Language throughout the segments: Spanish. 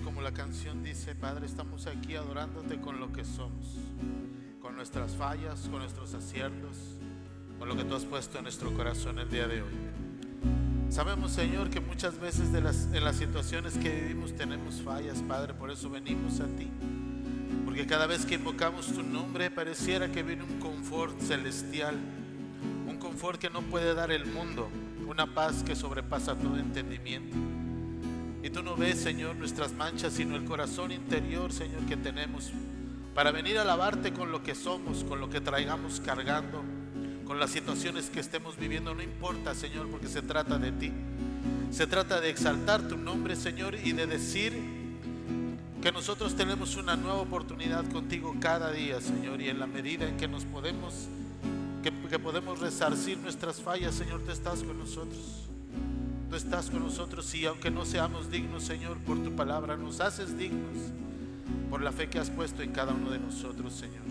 como la canción dice, Padre, estamos aquí adorándote con lo que somos, con nuestras fallas, con nuestros aciertos, con lo que tú has puesto en nuestro corazón el día de hoy. Sabemos, Señor, que muchas veces en las situaciones que vivimos tenemos fallas, Padre, por eso venimos a ti. Porque cada vez que invocamos tu nombre pareciera que viene un confort celestial, un confort que no puede dar el mundo, una paz que sobrepasa todo entendimiento. Y tú no ves, Señor, nuestras manchas, sino el corazón interior, Señor, que tenemos para venir a alabarte con lo que somos, con lo que traigamos cargando, con las situaciones que estemos viviendo. No importa, Señor, porque se trata de ti. Se trata de exaltar tu nombre, Señor, y de decir que nosotros tenemos una nueva oportunidad contigo cada día, Señor. Y en la medida en que nos podemos resarcir nuestras fallas, Señor, tú estás con nosotros. Tú estás con nosotros, y aunque no seamos dignos, Señor, por tu palabra nos haces dignos por la fe que has puesto en cada uno de nosotros, Señor.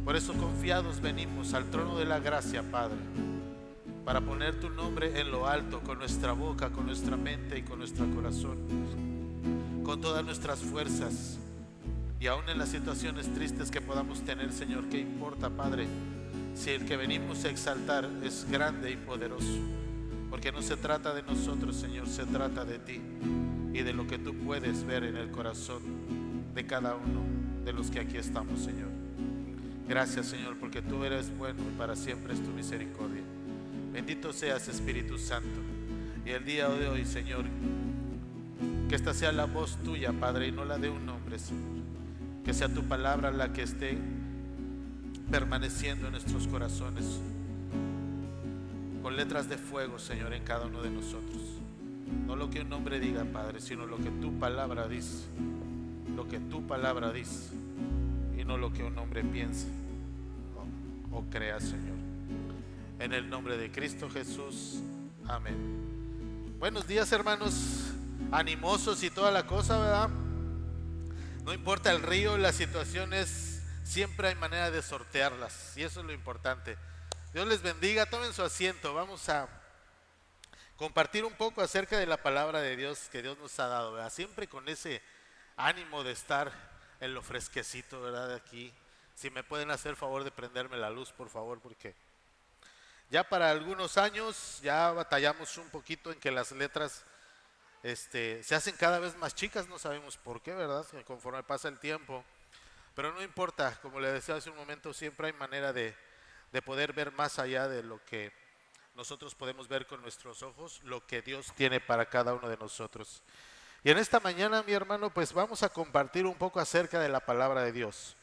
Por eso confiados venimos al trono de la gracia, Padre, para poner tu nombre en lo alto, con nuestra boca, con nuestra mente y con nuestro corazón, con todas nuestras fuerzas. Y aún en las situaciones tristes que podamos tener, Señor, ¿qué importa, Padre? Si el que venimos a exaltar es grande y poderoso. Porque no se trata de nosotros, Señor, se trata de ti y de lo que tú puedes ver en el corazón de cada uno de los que aquí estamos, Señor. Gracias, Señor, porque tú eres bueno y para siempre es tu misericordia. Bendito seas, Espíritu Santo. Y el día de hoy, Señor, que esta sea la voz tuya, Padre, y no la de un hombre, Señor. Que sea tu palabra la que esté permaneciendo en nuestros corazones, con letras de fuego, Señor, en cada uno de nosotros. No lo que un hombre diga, Padre, sino lo que tu palabra dice. Lo que tu palabra dice, y no lo que un hombre piensa o crea, Señor. En el nombre de Cristo Jesús, amén. Buenos días, hermanos, animosos y toda la cosa, ¿verdad? No importa el río, las situaciones, siempre hay manera de sortearlas, y eso es lo importante. Dios les bendiga, tomen su asiento. Vamos a compartir un poco acerca de la palabra de Dios que Dios nos ha dado, ¿verdad? Siempre con ese ánimo de estar en lo fresquecito, ¿verdad? De aquí. Si me pueden hacer favor de prenderme la luz, por favor, porque ya para algunos años ya batallamos un poquito en que las letras se hacen cada vez más chicas, no sabemos por qué, ¿verdad? Conforme pasa el tiempo. Pero no importa, como le decía hace un momento, siempre hay manera de poder ver más allá de lo que nosotros podemos ver con nuestros ojos, lo que Dios tiene para cada uno de nosotros. Y en esta mañana, mi hermano, pues vamos a compartir un poco acerca de la palabra de Dios.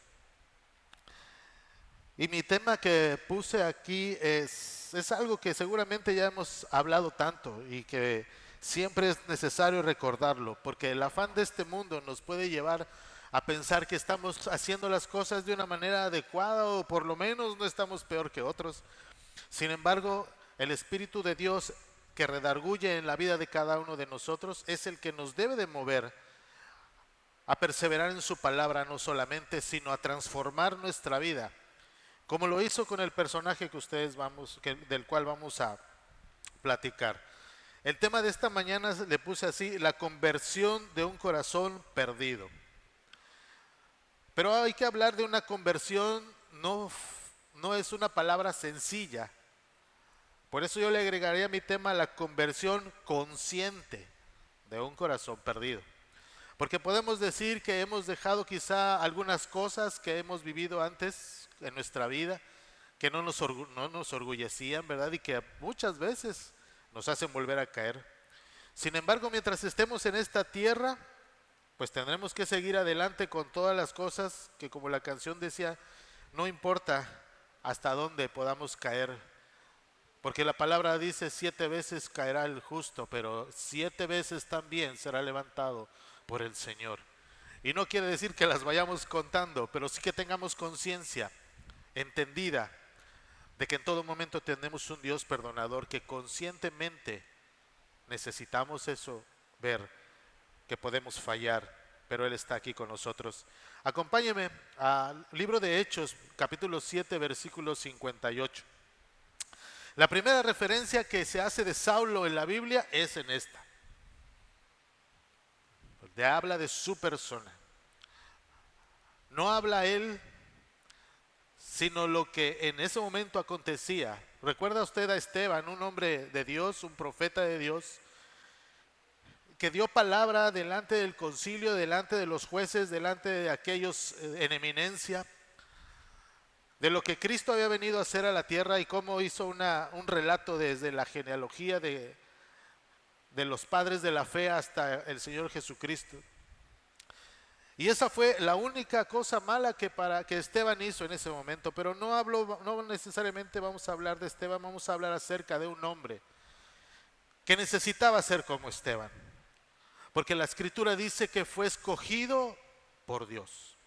Y mi tema que puse aquí es algo que seguramente ya hemos hablado tanto y que siempre es necesario recordarlo, porque el afán de este mundo nos puede llevar a pensar que estamos haciendo las cosas de una manera adecuada, o por lo menos no estamos peor que otros. Sin embargo, el Espíritu de Dios que redarguye en la vida de cada uno de nosotros es el que nos debe de mover a perseverar en su palabra, no solamente, sino a transformar nuestra vida, como lo hizo con el personaje del cual vamos a platicar. El tema de esta mañana le puse así: la conversión de un corazón perdido. Pero hay que hablar de una conversión, no es una palabra sencilla. Por eso yo le agregaría a mi tema la conversión consciente de un corazón perdido. Porque podemos decir que hemos dejado quizá algunas cosas que hemos vivido antes en nuestra vida, que no nos orgullecían, ¿verdad? Y que muchas veces nos hacen volver a caer. Sin embargo, mientras estemos en esta tierra, pues tendremos que seguir adelante con todas las cosas que, como la canción decía, no importa hasta dónde podamos caer, porque la palabra dice 7 veces caerá el justo, pero 7 veces también será levantado por el Señor. Y no quiere decir que las vayamos contando, pero sí que tengamos conciencia entendida de que en todo momento tenemos un Dios perdonador, que conscientemente necesitamos eso, ver que podemos fallar, pero Él está aquí con nosotros. Acompáñeme al libro de Hechos, capítulo 7, versículo 58. La primera referencia que se hace de Saulo en la Biblia es en esta. habla de su persona. No habla él, sino lo que en ese momento acontecía. ¿Recuerda usted a Esteban, un hombre de Dios, un profeta de Dios, que dio palabra delante del concilio, delante de los jueces, delante de aquellos en eminencia, de lo que Cristo había venido a hacer a la tierra y cómo hizo un relato desde la genealogía de los padres de la fe hasta el Señor Jesucristo? Y esa fue la única cosa mala que Esteban hizo en ese momento. Pero no necesariamente vamos a hablar de Esteban, vamos a hablar acerca de un hombre que necesitaba ser como Esteban. Porque la Escritura dice que fue escogido por Dios.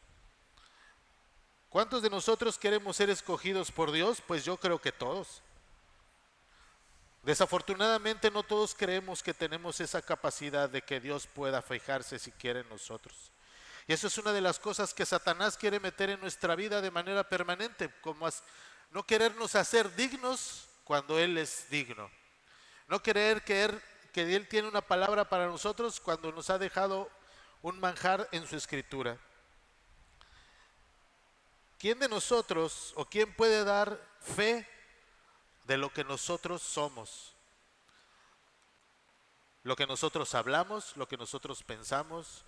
¿Cuántos de nosotros queremos ser escogidos por Dios? Pues yo creo que todos. Desafortunadamente no todos creemos que tenemos esa capacidad de que Dios pueda fijarse si quiere en nosotros. Y eso es una de las cosas que Satanás quiere meter en nuestra vida de manera permanente, como no querernos hacer dignos cuando Él es digno. No querer que Él tiene una palabra para nosotros cuando nos ha dejado un manjar en su Escritura. ¿Quién de nosotros o quién puede dar fe de lo que nosotros somos? Lo que nosotros hablamos, lo que nosotros pensamos,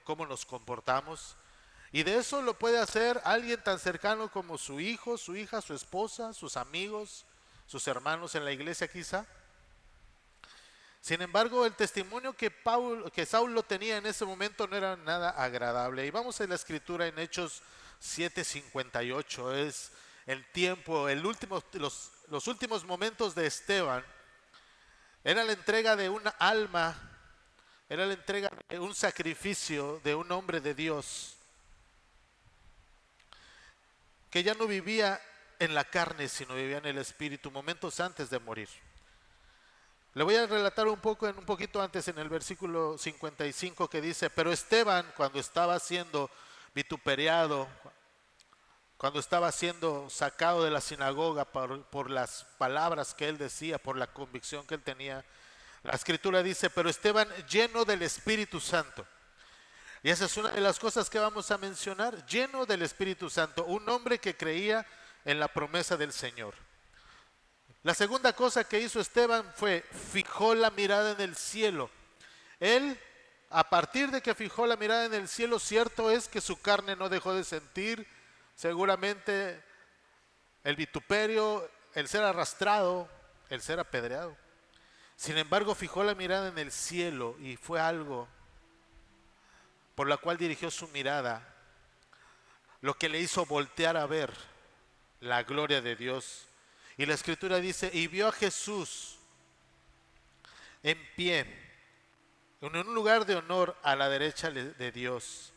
cómo nos comportamos. Y de eso lo puede hacer alguien tan cercano como su hijo, su hija, su esposa, sus amigos, sus hermanos en la iglesia quizá. Sin embargo, el testimonio que Saulo tenía en ese momento no era nada agradable. Y vamos a la Escritura en Hechos 7:58. Es el tiempo, los últimos momentos de Esteban. Era la entrega de una alma, era la entrega de un sacrificio de un hombre de Dios que ya no vivía en la carne, sino vivía en el Espíritu, momentos antes de morir. Le voy a relatar un poquito antes en el versículo 55 que dice: pero Esteban, cuando estaba siendo vituperiado, cuando estaba siendo sacado de la sinagoga por las palabras que él decía, por la convicción que él tenía, la Escritura dice: pero Esteban, lleno del Espíritu Santo. Y esa es una de las cosas que vamos a mencionar: lleno del Espíritu Santo, un hombre que creía en la promesa del Señor. La segunda cosa que hizo Esteban fue fijó la mirada en el cielo. Él, a partir de que fijó la mirada en el cielo, cierto es que su carne no dejó de sentir seguramente el vituperio, el ser arrastrado, el ser apedreado. Sin embargo, fijó la mirada en el cielo y fue algo por la cual dirigió su mirada, lo que le hizo voltear a ver la gloria de Dios. Y la Escritura dice: y vio a Jesús en pie, en un lugar de honor a la derecha de Dios.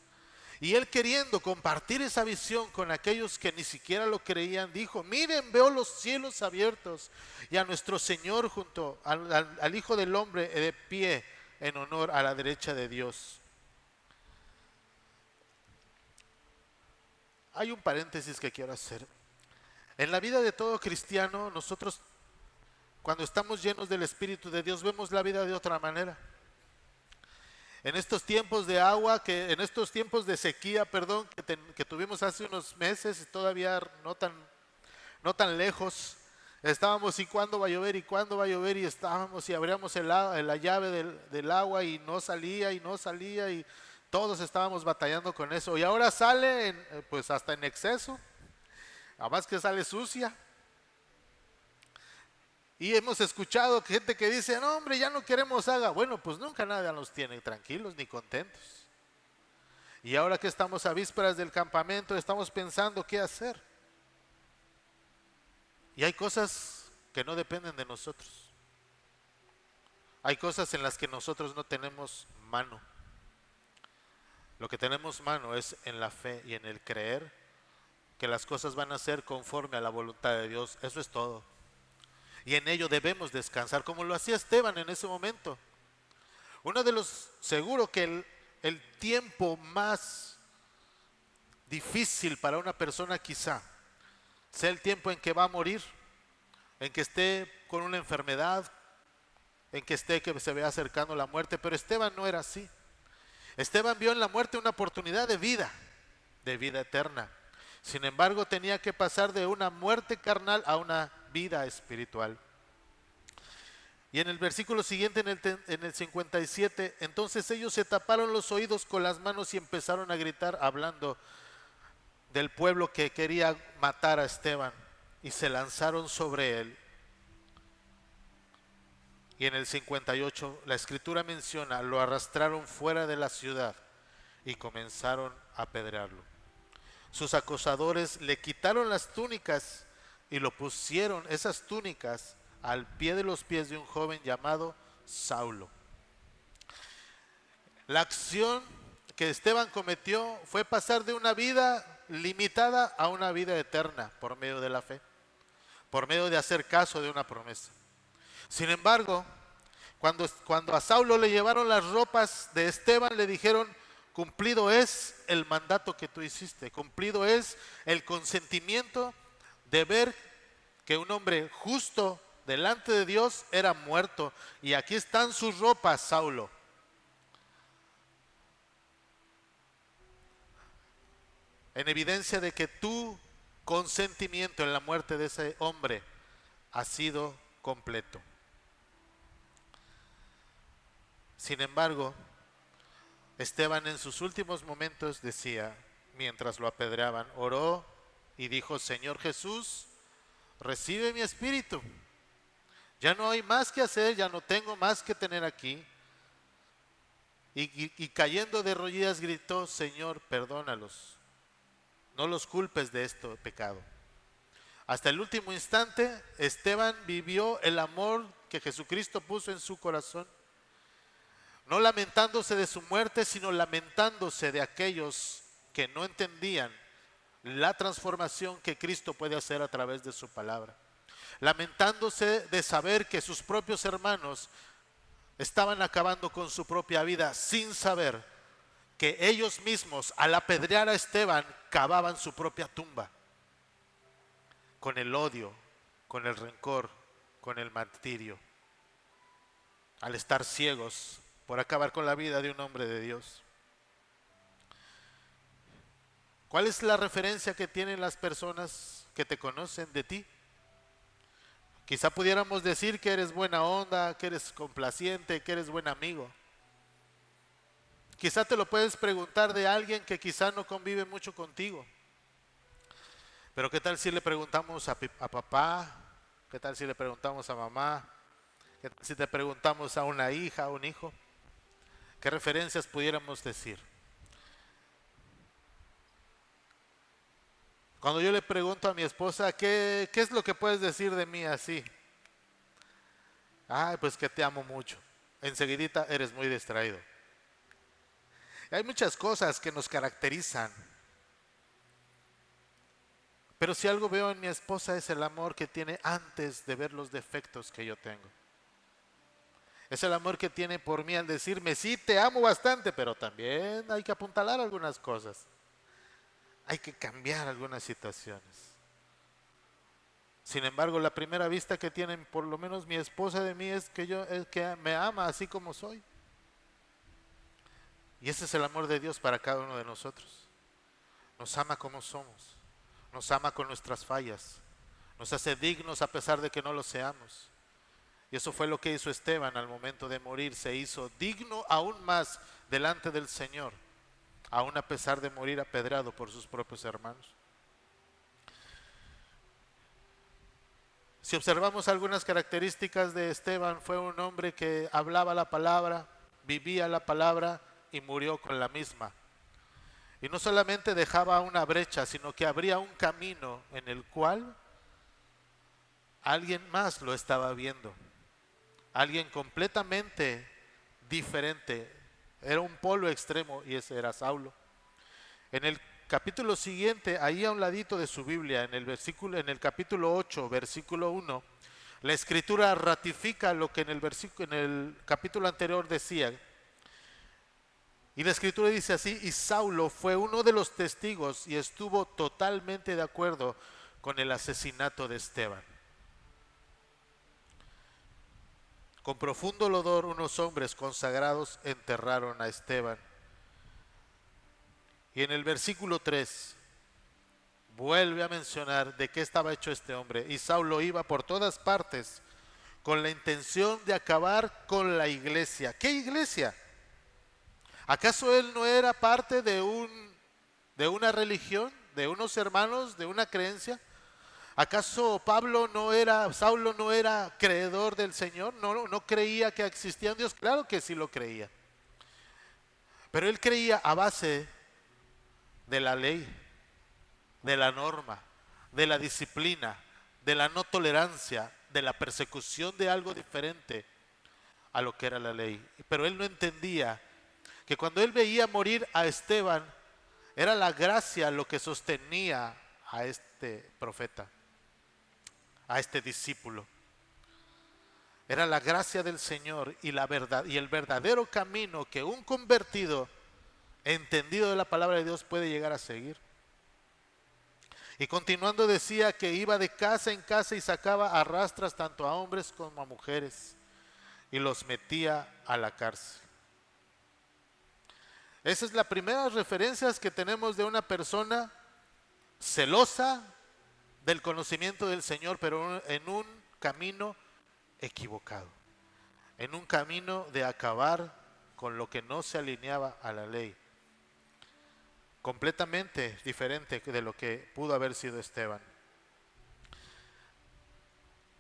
Y él, queriendo compartir esa visión con aquellos que ni siquiera lo creían, dijo: miren, veo los cielos abiertos y a nuestro Señor junto al Hijo del Hombre de pie en honor a la derecha de Dios. Hay un paréntesis que quiero hacer. En la vida de todo cristiano, nosotros, cuando estamos llenos del Espíritu de Dios, vemos la vida de otra manera. En estos tiempos de en estos tiempos de sequía, que tuvimos hace unos meses y todavía no tan lejos, estábamos: ¿y cuándo va a llover? ¿Y cuándo va a llover? Y estábamos y abríamos la llave del agua y no salía y todos estábamos batallando con eso. Y ahora sale pues hasta en exceso. Además que sale sucia. Y hemos escuchado gente que dice: no, hombre, ya no queremos agua. Bueno, pues nunca nadie nos tiene tranquilos ni contentos. Y ahora que estamos a vísperas del campamento, estamos pensando qué hacer. Y hay cosas que no dependen de nosotros. Hay cosas en las que nosotros no tenemos mano. Lo que tenemos mano es en la fe y en el creer que las cosas van a ser conforme a la voluntad de Dios. Eso es todo. Y en ello debemos descansar, como lo hacía Esteban en ese momento. Seguro que el tiempo más difícil para una persona quizá sea el tiempo en que va a morir, en que esté con una enfermedad, en que se vea acercando la muerte. Pero Esteban no era así. Esteban vio en la muerte una oportunidad de vida eterna. Sin embargo, tenía que pasar de una muerte carnal a una vida espiritual. Y en el versículo siguiente, en el 57, entonces ellos se taparon los oídos con las manos y empezaron a gritar hablando del pueblo que quería matar a Esteban, y se lanzaron sobre él. Y en el 58 la escritura menciona, lo arrastraron fuera de la ciudad y comenzaron a apedrearlo. Sus acosadores le quitaron las túnicas y lo pusieron, esas túnicas, al pie de los pies de un joven llamado Saulo. La acción que Esteban cometió fue pasar de una vida limitada a una vida eterna por medio de la fe, por medio de hacer caso de una promesa. Sin embargo, cuando a Saulo le llevaron las ropas de Esteban, le dijeron, cumplido es el mandato que tú hiciste, cumplido es el consentimiento de ver que un hombre justo delante de Dios era muerto, y aquí están sus ropas, Saulo. En evidencia de que tu consentimiento en la muerte de ese hombre ha sido completo. Sin embargo, Esteban en sus últimos momentos decía, mientras lo apedreaban, oró y dijo, Señor Jesús, recibe mi espíritu. Ya no hay más que hacer, ya no tengo más que tener aquí. Y cayendo de rodillas gritó, Señor, perdónalos. No los culpes de este pecado. Hasta el último instante, Esteban vivió el amor que Jesucristo puso en su corazón. No lamentándose de su muerte, sino lamentándose de aquellos que no entendían la transformación que Cristo puede hacer a través de su palabra. Lamentándose de saber que sus propios hermanos estaban acabando con su propia vida sin saber que ellos mismos, al apedrear a Esteban, cavaban su propia tumba con el odio, con el rencor, con el martirio, al estar ciegos por acabar con la vida de un hombre de Dios. ¿Cuál es la referencia que tienen las personas que te conocen de ti? Quizá pudiéramos decir que eres buena onda, que eres complaciente, que eres buen amigo. Quizá te lo puedes preguntar de alguien que quizá no convive mucho contigo. Pero ¿qué tal si le preguntamos a papá? ¿Qué tal si le preguntamos a mamá? ¿Qué tal si te preguntamos a una hija, a un hijo? ¿Qué referencias pudiéramos decir? Cuando yo le pregunto a mi esposa, ¿qué es lo que puedes decir de mí así? Ay, pues que te amo mucho. Enseguidita eres muy distraído. Hay muchas cosas que nos caracterizan. Pero si algo veo en mi esposa es el amor que tiene antes de ver los defectos que yo tengo. Es el amor que tiene por mí al decirme, sí, te amo bastante, pero también hay que apuntalar algunas cosas. Hay que cambiar algunas situaciones. Sin embargo, la primera vista que tienen, por lo menos mi esposa de mí, es que me ama así como soy. Y ese es el amor de Dios para cada uno de nosotros. Nos ama como somos. Nos ama con nuestras fallas. Nos hace dignos a pesar de que no lo seamos. Y eso fue lo que hizo Esteban al momento de morir. Se hizo digno aún más delante del Señor, aún a pesar de morir apedreado por sus propios hermanos. Si observamos algunas características de Esteban, fue un hombre que hablaba la palabra, vivía la palabra y murió con la misma. Y no solamente dejaba una brecha, sino que abría un camino en el cual alguien más lo estaba viendo. Alguien completamente diferente. Era un polo extremo y ese era Saulo. En el capítulo siguiente, ahí a un ladito de su Biblia, en el capítulo 8, versículo 1, la escritura ratifica lo que en el capítulo anterior decía. Y la escritura dice así, y Saulo fue uno de los testigos y estuvo totalmente de acuerdo con el asesinato de Esteban. Con profundo dolor, unos hombres consagrados enterraron a Esteban Y en el versículo 3 vuelve a mencionar de qué estaba hecho este hombre. Y Saulo iba por todas partes con la intención de acabar con la iglesia. ¿Qué iglesia? ¿Acaso él no era parte de una religión, de unos hermanos, de una creencia? ¿Acaso Saulo no era creedor del Señor? ¿No creía que existía un Dios? Claro que sí lo creía. Pero él creía a base de la ley, de la norma, de la disciplina, de la no tolerancia, de la persecución de algo diferente a lo que era la ley. Pero él no entendía que cuando él veía morir a Esteban, era la gracia lo que sostenía a este profeta, a este discípulo. Era la gracia del Señor y la verdad y el verdadero camino que un convertido entendido de la palabra de Dios puede llegar a seguir. Y continuando decía que iba de casa en casa y sacaba a rastras tanto a hombres como a mujeres y los metía a la cárcel. Esa es la primera referencia que tenemos de una persona celosa del conocimiento del Señor, pero en un camino equivocado, en un camino de acabar con lo que no se alineaba a la ley. Completamente diferente de lo que pudo haber sido Esteban.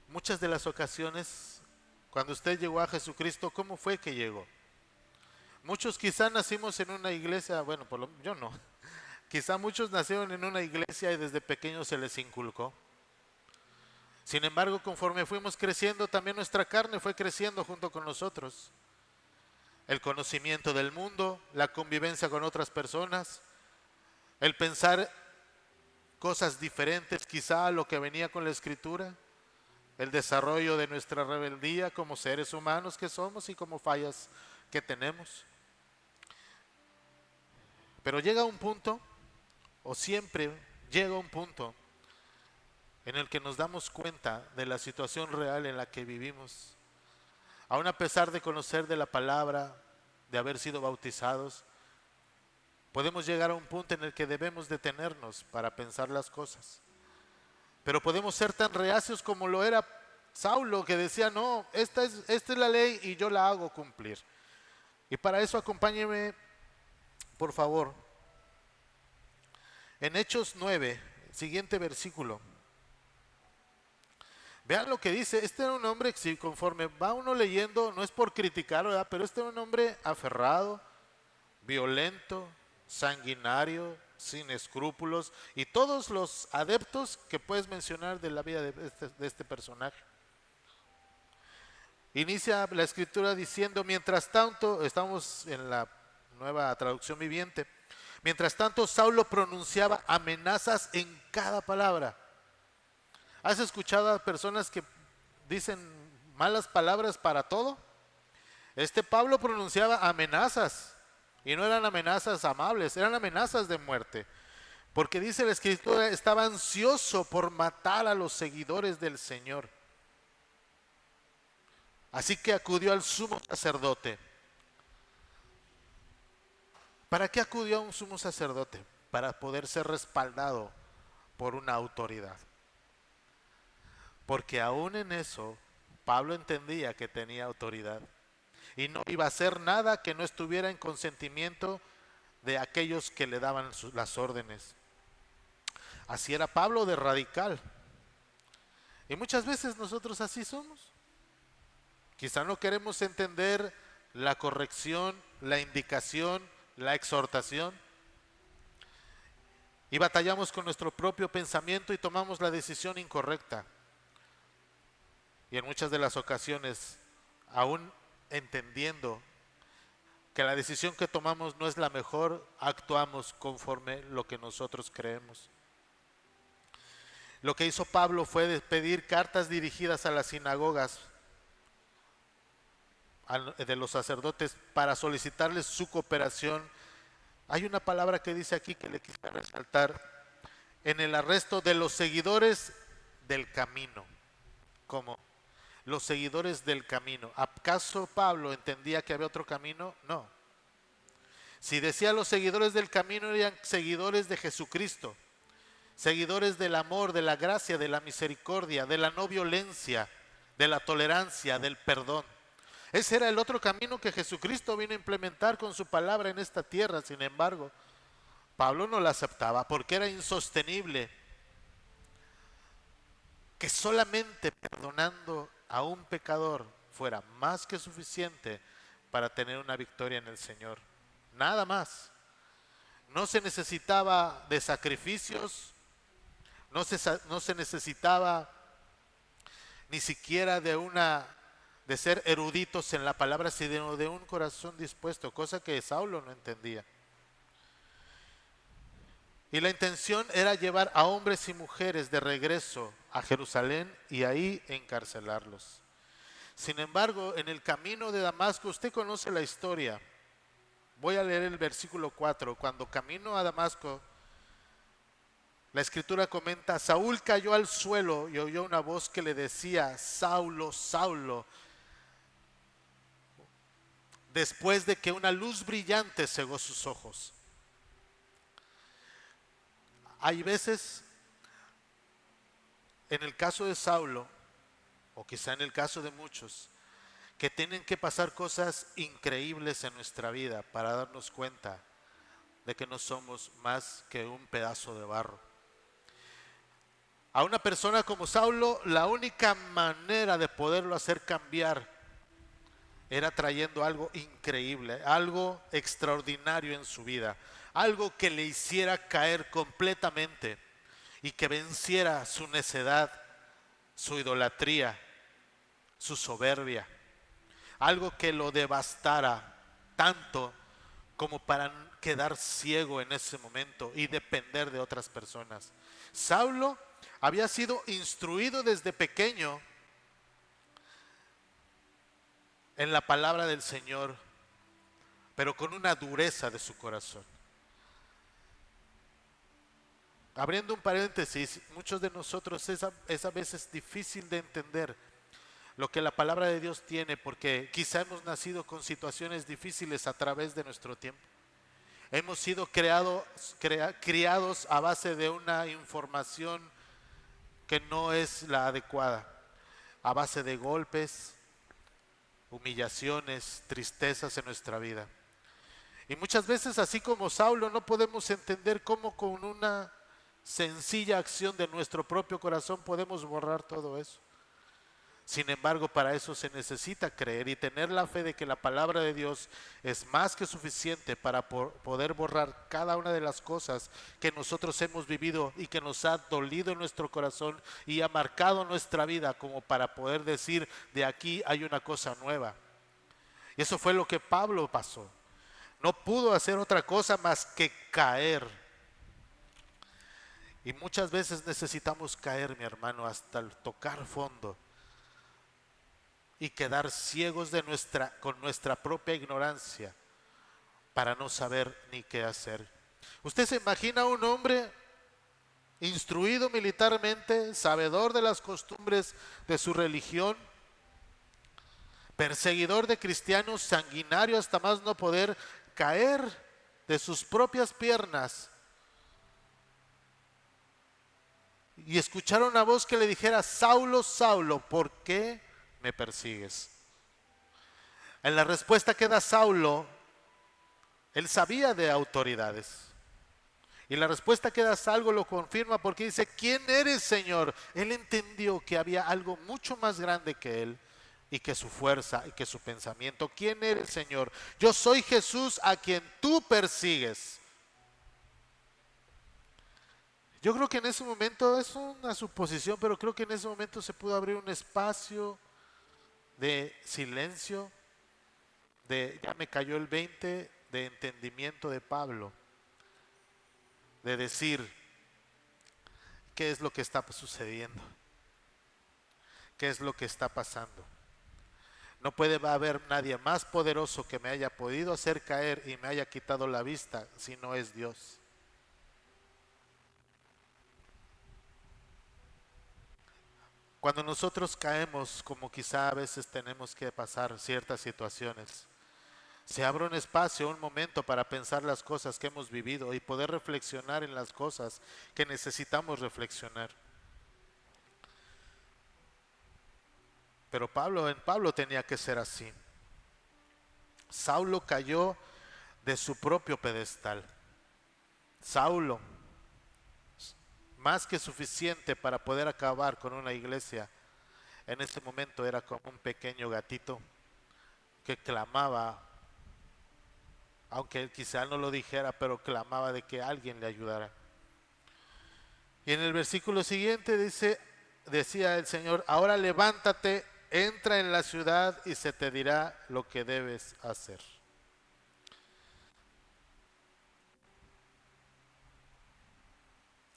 Muchas de las ocasiones, cuando usted llegó a Jesucristo, ¿cómo fue que llegó? Muchos quizá nacimos en una iglesia, bueno, yo no. Quizá muchos nacieron en una iglesia y desde pequeños se les inculcó. Sin embargo, conforme fuimos creciendo, también nuestra carne fue creciendo junto con nosotros. El conocimiento del mundo, la convivencia con otras personas, el pensar cosas diferentes quizá a lo que venía con la Escritura, el desarrollo de nuestra rebeldía como seres humanos que somos y como fallas que tenemos. Pero llega un punto, o siempre llega un punto, en el que nos damos cuenta de la situación real en la que vivimos. Aún a pesar de conocer de la palabra, de haber sido bautizados, podemos llegar a un punto en el que debemos detenernos para pensar las cosas. Pero podemos ser tan reacios como lo era Saulo, que decía, no, esta es la ley y yo la hago cumplir. Y para eso acompáñeme, por favor, en Hechos 9, siguiente versículo. Vean lo que dice. Este era un hombre que, si conforme va uno leyendo, no es por criticarlo, ¿verdad? Pero este era un hombre aferrado, violento, sanguinario, sin escrúpulos, y todos los adeptos que puedes mencionar de la vida de este personaje. Inicia la escritura diciendo, mientras tanto, estamos en la Nueva Traducción Viviente, mientras tanto Saulo pronunciaba amenazas en cada palabra. ¿Has escuchado a personas que dicen malas palabras para todo? Este Pablo pronunciaba amenazas, y no eran amenazas amables, eran amenazas de muerte. Porque dice la Escritura, estaba ansioso por matar a los seguidores del Señor. Así que acudió al sumo sacerdote. ¿Para qué acudió a un sumo sacerdote? Para poder ser respaldado por una autoridad. Porque aún en eso, Pablo entendía que tenía autoridad. Y no iba a hacer nada que no estuviera en consentimiento de aquellos que le daban las órdenes. Así era Pablo de radical. Y muchas veces nosotros así somos. Quizá no queremos entender la corrección, la indicación, la exhortación. Y batallamos con nuestro propio pensamiento y tomamos la decisión incorrecta. Y en muchas de las ocasiones, aún entendiendo que la decisión que tomamos no es la mejor, actuamos conforme lo que nosotros creemos. Lo que hizo Pablo fue pedir cartas dirigidas a las sinagogas de los sacerdotes para solicitarles su cooperación. Hay una palabra que dice aquí que le quisiera resaltar: en el arresto de los seguidores del camino. ¿Cómo? Los seguidores del camino. ¿Acaso Pablo entendía que había otro camino? No. Si decía los seguidores del camino, eran seguidores de Jesucristo, seguidores del amor, de la gracia, de la misericordia, de la no violencia, de la tolerancia, del perdón. Ese era el otro camino que Jesucristo vino a implementar con su palabra en esta tierra. Sin embargo, Pablo no la aceptaba porque era insostenible que solamente perdonando a un pecador fuera más que suficiente para tener una victoria en el Señor. Nada más. No se necesitaba de sacrificios, no se necesitaba ni siquiera de ser eruditos en la palabra, sino de un corazón dispuesto, cosa que Saulo no entendía. Y la intención era llevar a hombres y mujeres de regreso a Jerusalén y ahí encarcelarlos. Sin embargo, en el camino de Damasco, usted conoce la historia. Voy a leer el versículo 4. Cuando camino a Damasco, la escritura comenta: Saúl cayó al suelo y oyó una voz que le decía: Saulo, Saulo. Después de que una luz brillante cegó sus ojos. Hay veces, en el caso de Saulo, o quizá en el caso de muchos, que tienen que pasar cosas increíbles en nuestra vida para darnos cuenta de que no somos más que un pedazo de barro. A una persona como Saulo, la única manera de poderlo hacer cambiar era trayendo algo increíble, algo extraordinario en su vida, algo que le hiciera caer completamente y que venciera su necedad, su idolatría, su soberbia, algo que lo devastara tanto como para quedar ciego en ese momento y depender de otras personas. Saulo había sido instruido desde pequeño en la palabra del Señor, pero con una dureza de su corazón. Abriendo un paréntesis, muchos de nosotros es a veces difícil de entender lo que la palabra de Dios tiene, porque quizá hemos nacido con situaciones difíciles a través de nuestro tiempo. Hemos sido criados a base de una información que no es la adecuada, a base de golpes, humillaciones, tristezas en nuestra vida. Y muchas veces, así como Saulo, no podemos entender cómo con una sencilla acción de nuestro propio corazón podemos borrar todo eso. Sin embargo, para eso se necesita creer y tener la fe de que la palabra de Dios es más que suficiente para poder borrar cada una de las cosas que nosotros hemos vivido y que nos ha dolido en nuestro corazón y ha marcado nuestra vida, como para poder decir: de aquí hay una cosa nueva. Y eso fue lo que Pablo pasó. No pudo hacer otra cosa más que caer. Y muchas veces necesitamos caer, mi hermano, hasta el tocar fondo y quedar ciegos con nuestra propia ignorancia para no saber ni qué hacer. ¿Usted se imagina un hombre instruido militarmente, sabedor de las costumbres de su religión, perseguidor de cristianos, sanguinario hasta más no poder, caer de sus propias piernas y escuchar una voz que le dijera: Saulo, Saulo, ¿por qué me persigues? En la respuesta que da Saulo, él sabía de autoridades. Y la respuesta que da Saulo lo confirma, porque dice: ¿quién eres, Señor? Él entendió que había algo mucho más grande que él y que su fuerza y que su pensamiento. ¿Quién eres, Señor? Yo soy Jesús a quien tú persigues. Yo creo que en ese momento, es una suposición, pero creo que en ese momento se pudo abrir un espacio de silencio, ya me cayó el 20, de entendimiento de Pablo, de decir: ¿qué es lo que está sucediendo? ¿Qué es lo que está pasando? No puede haber nadie más poderoso que me haya podido hacer caer y me haya quitado la vista si no es Dios. Cuando nosotros caemos, como quizá a veces tenemos que pasar ciertas situaciones, se abra un espacio, un momento para pensar las cosas que hemos vivido y poder reflexionar en las cosas que necesitamos reflexionar. Pero en Pablo tenía que ser así. Saulo cayó de su propio pedestal. Saulo, más que suficiente para poder acabar con una iglesia, en ese momento era como un pequeño gatito que clamaba, aunque él quizá no lo dijera, pero clamaba de que alguien le ayudara. Y en el versículo siguiente decía el Señor: ahora levántate, entra en la ciudad y se te dirá lo que debes hacer.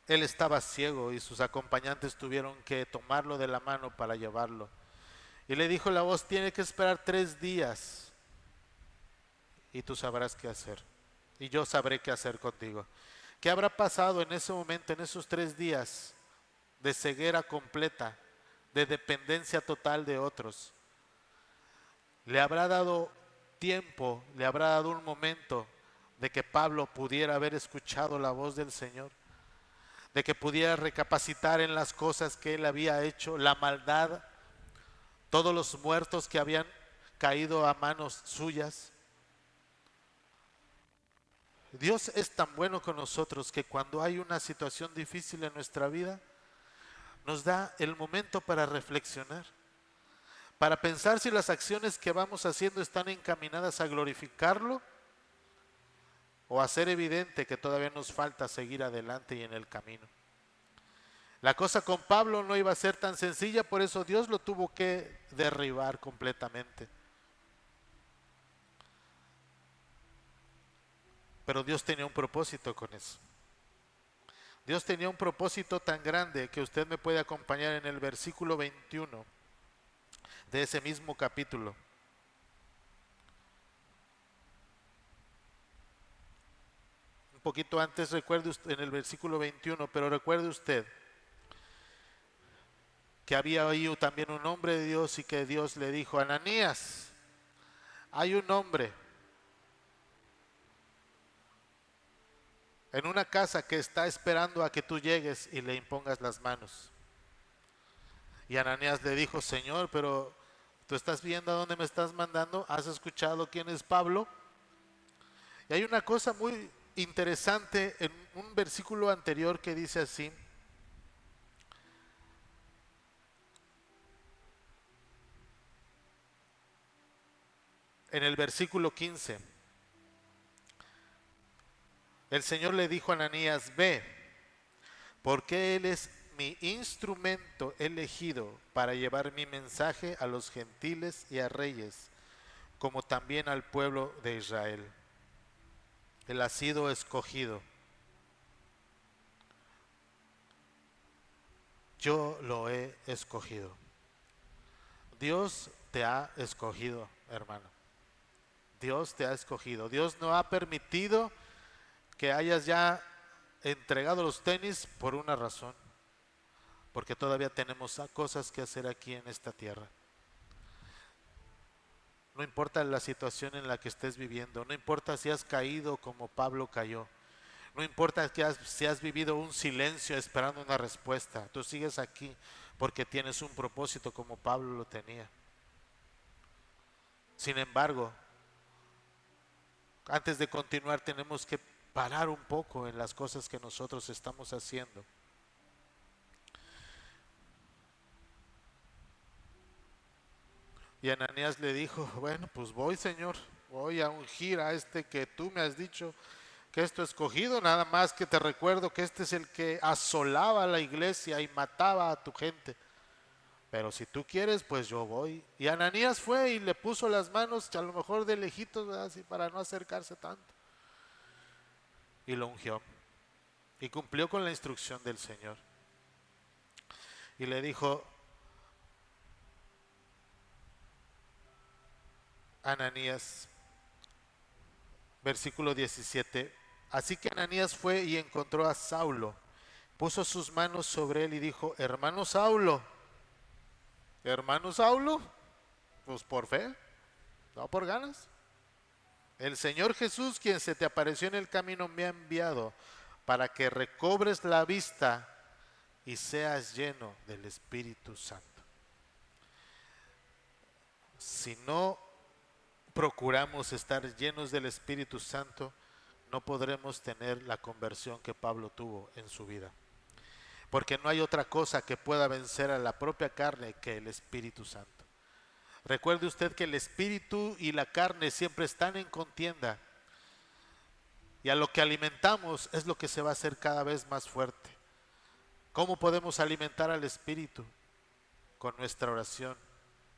Él estaba ciego y sus acompañantes tuvieron que tomarlo de la mano para llevarlo. Y le dijo la voz: tiene que esperar 3 días y tú sabrás qué hacer. Y yo sabré qué hacer contigo. ¿Qué habrá pasado en ese momento, en esos 3 días de ceguera completa, de dependencia total de otros? Le habrá dado tiempo, le habrá dado un momento de que Pablo pudiera haber escuchado la voz del Señor, de que pudiera recapacitar en las cosas que él había hecho, la maldad, todos los muertos que habían caído a manos suyas. Dios es tan bueno con nosotros que cuando hay una situación difícil en nuestra vida, nos da el momento para reflexionar, para pensar si las acciones que vamos haciendo están encaminadas a glorificarlo o a hacer evidente que todavía nos falta seguir adelante y en el camino. La cosa con Pablo no iba a ser tan sencilla, por eso Dios lo tuvo que derribar completamente. Pero Dios tenía un propósito con eso. Dios tenía un propósito tan grande que usted me puede acompañar en el versículo 21 de ese mismo capítulo. Un poquito antes, recuerde usted, en el versículo 21, pero recuerde usted que había ahí también un hombre de Dios y que Dios le dijo: Ananías, hay un hombre en una casa que está esperando a que tú llegues y le impongas las manos. Y Ananías le dijo: Señor, pero tú estás viendo a dónde me estás mandando, ¿has escuchado quién es Pablo? Y hay una cosa muy interesante en un versículo anterior que dice así: en el versículo 15, el Señor le dijo a Ananías: ve, porque él es mi instrumento elegido para llevar mi mensaje a los gentiles y a reyes, como también al pueblo de Israel. Él ha sido escogido. Yo lo he escogido. Dios te ha escogido, hermano. Dios te ha escogido. Dios no ha permitido que hayas ya entregado los tenis por una razón, porque todavía tenemos cosas que hacer aquí en esta tierra. No importa la situación en la que estés viviendo, no importa si has caído como Pablo cayó, no importa si has vivido un silencio esperando una respuesta, tú sigues aquí porque tienes un propósito como Pablo lo tenía. Sin embargo, antes de continuar tenemos que parar un poco en las cosas que nosotros estamos haciendo. Y Ananías le dijo: bueno, pues voy, Señor, voy a ungir a este que tú me has dicho que esto escogido, nada más que te recuerdo que este es el que asolaba la iglesia y mataba a tu gente. Pero si tú quieres, pues yo voy. Y Ananías fue y le puso las manos, a lo mejor de lejitos, así para no acercarse tanto. Y lo ungió. Y cumplió con la instrucción del Señor. Y le dijo: Ananías, versículo 17, así que Ananías fue y encontró a Saulo, puso sus manos sobre él y dijo: hermano Saulo, pues por fe, no por ganas. El Señor Jesús, quien se te apareció en el camino, me ha enviado para que recobres la vista y seas lleno del Espíritu Santo. Si no procuramos estar llenos del Espíritu Santo, no podremos tener la conversión que Pablo tuvo en su vida. Porque no hay otra cosa que pueda vencer a la propia carne que el Espíritu Santo. Recuerde usted que el espíritu y la carne siempre están en contienda. Y a lo que alimentamos es lo que se va a hacer cada vez más fuerte. ¿Cómo podemos alimentar al espíritu? Con nuestra oración,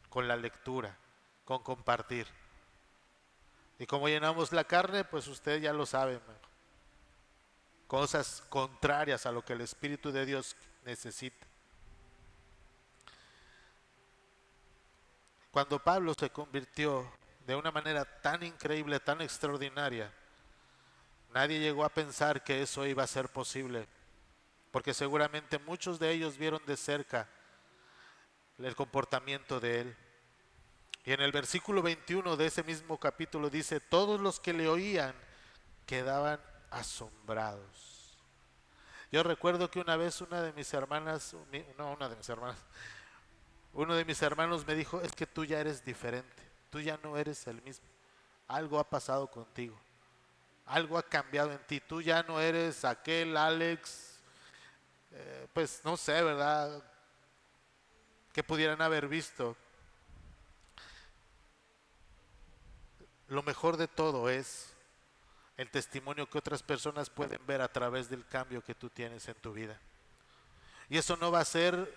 con la lectura, con compartir. Y como llenamos la carne, pues usted ya lo sabe. Cosas contrarias a lo que el Espíritu de Dios necesita. Cuando Pablo se convirtió de una manera tan increíble, tan extraordinaria, nadie llegó a pensar que eso iba a ser posible, porque seguramente muchos de ellos vieron de cerca el comportamiento de él. Y en el versículo 21 de ese mismo capítulo dice: todos los que le oían quedaban asombrados. Yo recuerdo que una vez uno de mis hermanos me dijo: es que tú ya eres diferente, tú ya no eres el mismo, algo ha pasado contigo, algo ha cambiado en ti, tú ya no eres aquel Alex, pues no sé, ¿verdad?, que pudieran haber visto. Lo mejor de todo es el testimonio que otras personas pueden ver a través del cambio que tú tienes en tu vida. Y eso no va a ser,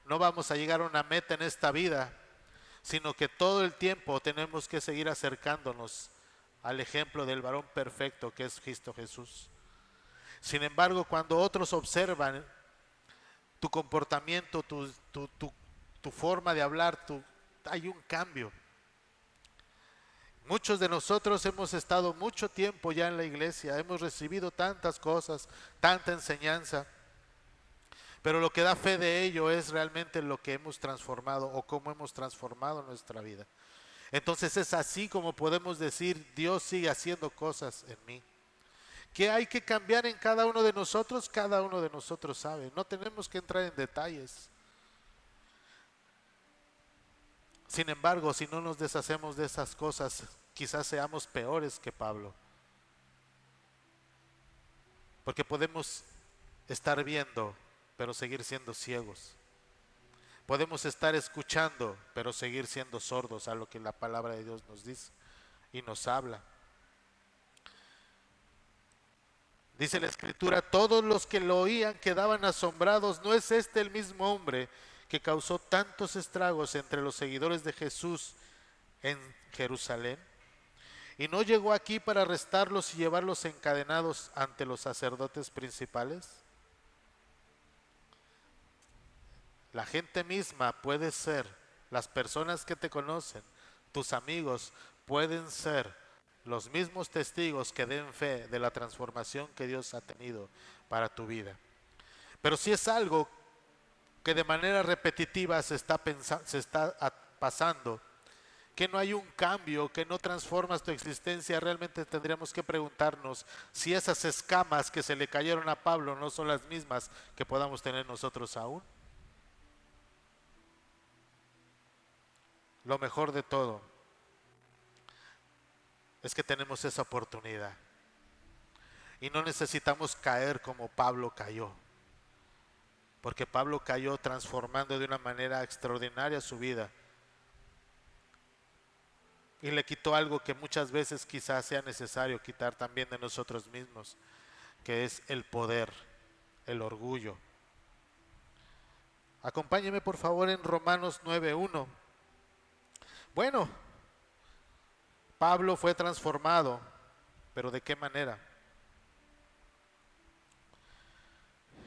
no vamos a llegar a una meta en esta vida, sino que todo el tiempo tenemos que seguir acercándonos al ejemplo del varón perfecto que es Cristo Jesús. Sin embargo, cuando otros observan tu comportamiento, tu forma de hablar, hay un cambio. Muchos de nosotros hemos estado mucho tiempo ya en la iglesia, hemos recibido tantas cosas, tanta enseñanza, pero lo que da fe de ello es realmente lo que hemos transformado o cómo hemos transformado nuestra vida. Entonces es así como podemos decir: Dios sigue haciendo cosas en mí. ¿Qué hay que cambiar en cada uno de nosotros? Cada uno de nosotros sabe, no tenemos que entrar en detalles. Sin embargo, si no nos deshacemos de esas cosas, quizás seamos peores que Pablo. Porque podemos estar viendo, pero seguir siendo ciegos. Podemos estar escuchando, pero seguir siendo sordos a lo que la palabra de Dios nos dice y nos habla. Dice la Escritura: todos los que lo oían quedaban asombrados. ¿No es este el mismo hombre que causó tantos estragos entre los seguidores de Jesús en Jerusalén? ¿Y no llegó aquí para arrestarlos y llevarlos encadenados ante los sacerdotes principales? La gente misma puede ser, las personas que te conocen, tus amigos, pueden ser los mismos testigos que den fe de la transformación que Dios ha tenido para tu vida. Pero si es algo que de manera repetitiva se está pasando, que no hay un cambio, que no transformas tu existencia, realmente tendríamos que preguntarnos si esas escamas que se le cayeron a Pablo no son las mismas que podamos tener nosotros aún. Lo mejor de todo es que tenemos esa oportunidad y no necesitamos caer como Pablo cayó, porque Pablo cayó transformando de una manera extraordinaria su vida y le quitó algo que muchas veces quizás sea necesario quitar también de nosotros mismos, que es el poder, el orgullo. Acompáñeme por favor en Romanos 9:1. Bueno, Pablo fue transformado, pero ¿de qué manera?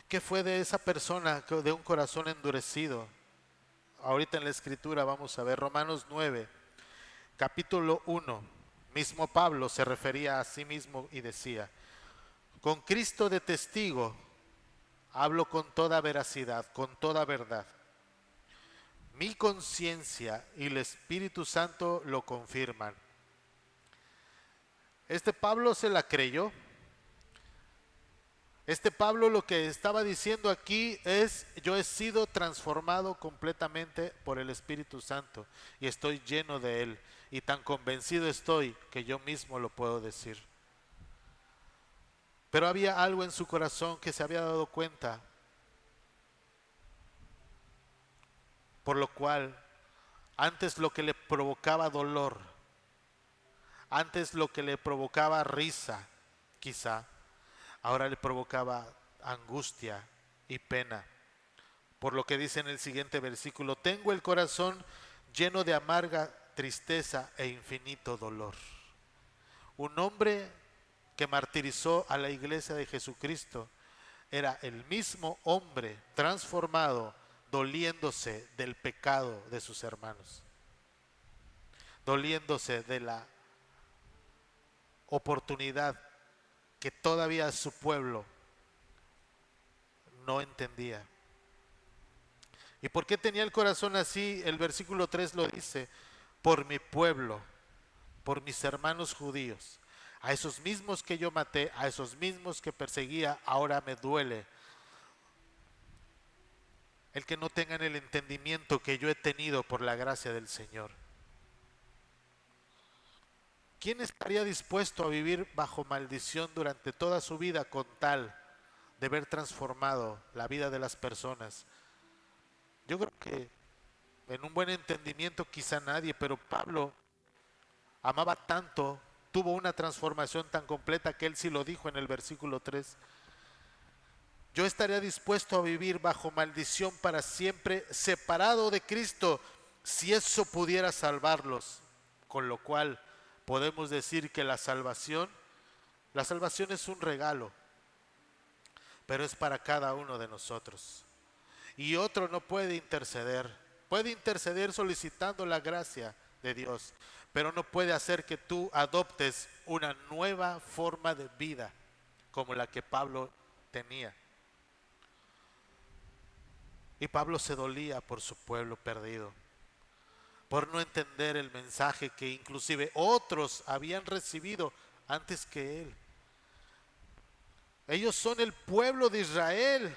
¿Qué fue de esa persona de un corazón endurecido? Ahorita en la escritura vamos a ver Romanos 9, capítulo 1. Mismo Pablo se refería a sí mismo y decía: con Cristo de testigo, hablo con toda veracidad, con toda verdad. Mi conciencia y el Espíritu Santo lo confirman. Este Pablo se la creyó. Este Pablo lo que estaba diciendo aquí es: yo he sido transformado completamente por el Espíritu Santo y estoy lleno de él, y tan convencido estoy que yo mismo lo puedo decir. Pero había algo en su corazón que se había dado cuenta, por lo cual antes lo que le provocaba dolor, antes lo que le provocaba risa, quizá, ahora le provocaba angustia y pena. Por lo que dice en el siguiente versículo: tengo el corazón lleno de amarga tristeza e infinito dolor. Un hombre que martirizó a la iglesia de Jesucristo era el mismo hombre transformado, doliéndose del pecado de sus hermanos, doliéndose de la oportunidad que todavía su pueblo no entendía. ¿Y por qué tenía el corazón así? El versículo 3 lo dice: por mi pueblo, por mis hermanos judíos, a esos mismos que yo maté, a esos mismos que perseguía, ahora me duele el que no tengan el entendimiento que yo he tenido por la gracia del Señor. ¿Quién estaría dispuesto a vivir bajo maldición durante toda su vida con tal de ver transformado la vida de las personas? Yo creo que en un buen entendimiento quizá nadie, pero Pablo amaba tanto, tuvo una transformación tan completa que él sí lo dijo en el versículo 3: yo estaría dispuesto a vivir bajo maldición para siempre, separado de Cristo, si eso pudiera salvarlos. Con lo cual podemos decir que la salvación es un regalo, pero es para cada uno de nosotros. Y otro no puede interceder solicitando la gracia de Dios, pero no puede hacer que tú adoptes una nueva forma de vida como la que Pablo tenía. Y Pablo se dolía por su pueblo perdido, por no entender el mensaje que inclusive otros habían recibido antes que él. Ellos son el pueblo de Israel,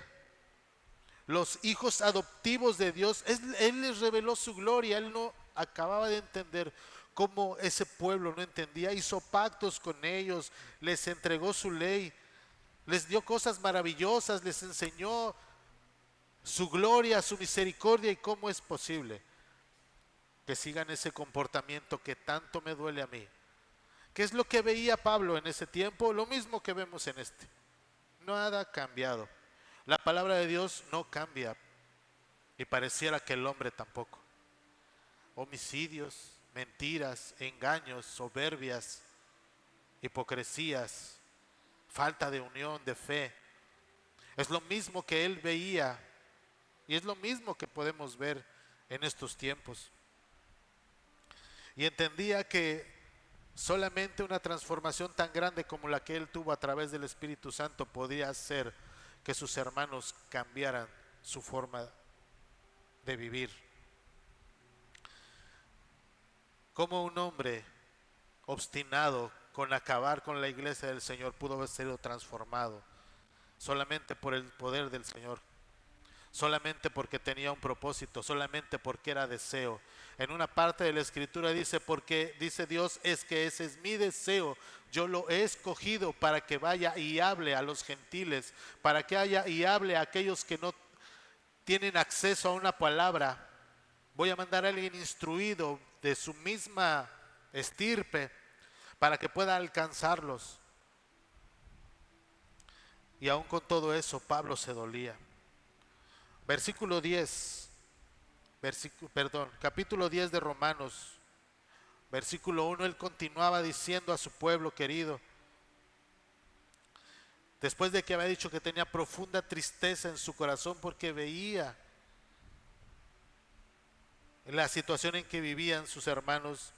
los hijos adoptivos de Dios. Él les reveló su gloria. Él no acababa de entender cómo ese pueblo no entendía. Hizo pactos con ellos, les entregó su ley, les dio cosas maravillosas, les enseñó su gloria, su misericordia, y cómo es posible que sigan ese comportamiento que tanto me duele a mí. ¿Qué es lo que veía Pablo en ese tiempo? Lo mismo que vemos en este. Nada ha cambiado. La palabra de Dios no cambia, y pareciera que el hombre tampoco. Homicidios, mentiras, engaños, soberbias, hipocresías, falta de unión, de fe. Es lo mismo que él veía, y es lo mismo que podemos ver en estos tiempos. Y entendía que solamente una transformación tan grande como la que él tuvo a través del Espíritu Santo podía hacer que sus hermanos cambiaran su forma de vivir. Como un hombre obstinado con acabar con la iglesia del Señor pudo haber sido transformado solamente por el poder del Señor, solamente porque tenía un propósito, solamente porque era deseo. En una parte de la escritura dice: porque dice Dios, es que ese es mi deseo, yo lo he escogido para que vaya y hable a los gentiles, para que haya y hable a aquellos que no tienen acceso a una palabra. Voy a mandar a alguien instruido de su misma estirpe para que pueda alcanzarlos. Y aún con todo eso Pablo se dolía. Versículo 10, capítulo 10 de Romanos, versículo 1, él continuaba diciendo a su pueblo querido, después de que había dicho que tenía profunda tristeza en su corazón porque veía la situación en que vivían sus hermanos.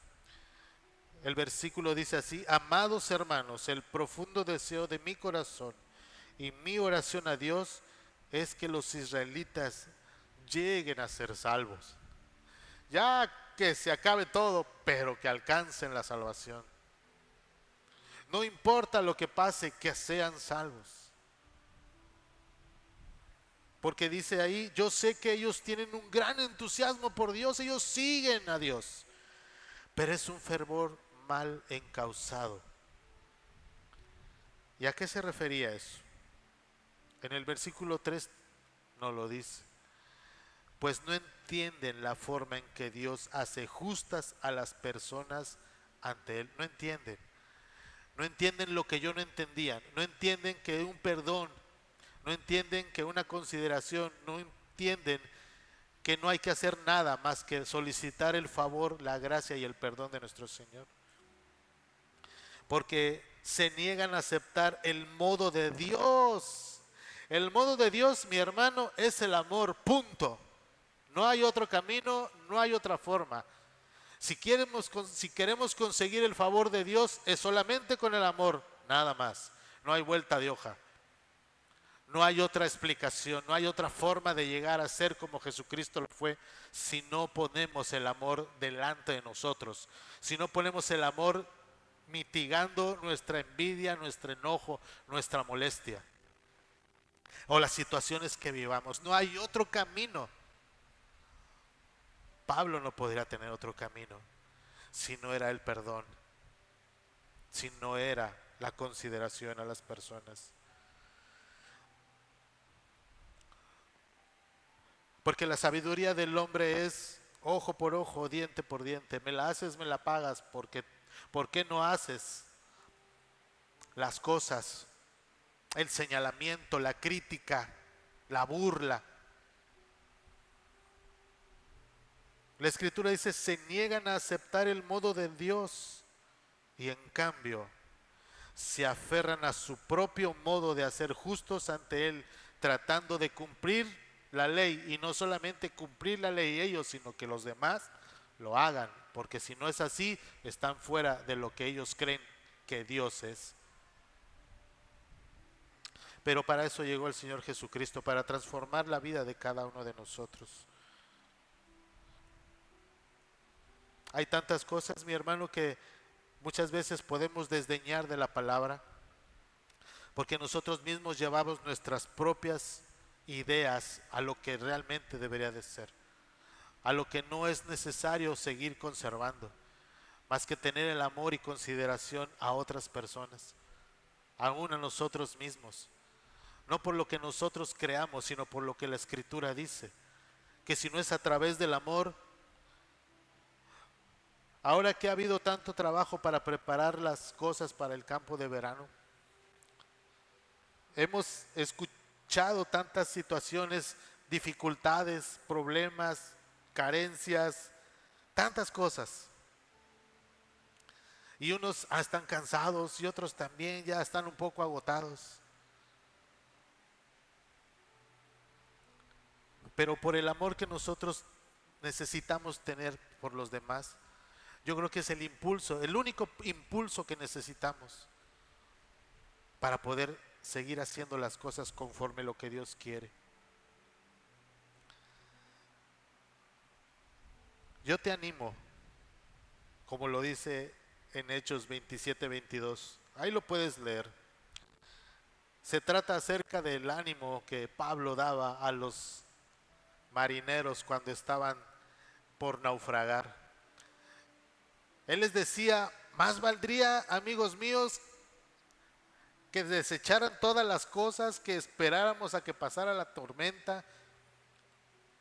El versículo dice así: amados hermanos, el profundo deseo de mi corazón y mi oración a Dios es que los israelitas lleguen a ser salvos. Ya que se acabe todo, pero que alcancen la salvación. No importa lo que pase, que sean salvos. Porque dice ahí, yo sé que ellos tienen un gran entusiasmo por Dios, ellos siguen a Dios, pero es un fervor mal encausado. ¿Y a qué se refería eso? En el versículo 3 no lo dice. Pues no entienden la forma en que Dios hace justas a las personas ante Él. No entienden. No entienden lo que yo no entendía. No entienden que un perdón, no entienden que una consideración, no entienden que no hay que hacer nada más que solicitar el favor, la gracia y el perdón de nuestro Señor. Porque se niegan a aceptar el modo de Dios. El modo de Dios, mi hermano, es el amor, punto. No hay otro camino, no hay otra forma. Si queremos conseguir el favor de Dios, es solamente con el amor, nada más. No hay vuelta de hoja. No hay otra explicación, no hay otra forma de llegar a ser como Jesucristo lo fue si no ponemos el amor delante de nosotros, si no ponemos el amor mitigando nuestra envidia, nuestro enojo, nuestra molestia o las situaciones que vivamos. No hay otro camino. Pablo no podría tener otro camino si no era el perdón, si no era la consideración a las personas. Porque la sabiduría del hombre es ojo por ojo, diente por diente. Me la haces, me la pagas. ¿Por qué no haces las cosas? El señalamiento, la crítica, la burla. La Escritura dice, se niegan a aceptar el modo de Dios y en cambio se aferran a su propio modo de hacer justos ante Él, tratando de cumplir la ley, y no solamente cumplir la ley ellos, sino que los demás lo hagan, porque si no es así, están fuera de lo que ellos creen que Dios es. Pero para eso llegó el Señor Jesucristo, para transformar la vida de cada uno de nosotros. Hay tantas cosas, mi hermano, que muchas veces podemos desdeñar de la palabra, porque nosotros mismos llevamos nuestras propias ideas a lo que realmente debería de ser, a lo que no es necesario seguir conservando, más que tener el amor y consideración a otras personas, aún a nosotros mismos, no por lo que nosotros creamos, sino por lo que la Escritura dice, que si no es a través del amor. Ahora que ha habido tanto trabajo para preparar las cosas para el campo de verano, hemos escuchado tantas situaciones, dificultades, problemas, carencias, tantas cosas. Y unos están cansados y otros también ya están un poco agotados. Pero por el amor que nosotros necesitamos tener por los demás, yo creo que es el impulso, el único impulso que necesitamos para poder seguir haciendo las cosas conforme lo que Dios quiere. Yo te animo, como lo dice en Hechos 27-22, ahí lo puedes leer. Se trata acerca del ánimo que Pablo daba a los marineros cuando estaban por naufragar. Él les decía, más valdría, amigos míos, que desecharan todas las cosas, que esperáramos a que pasara la tormenta.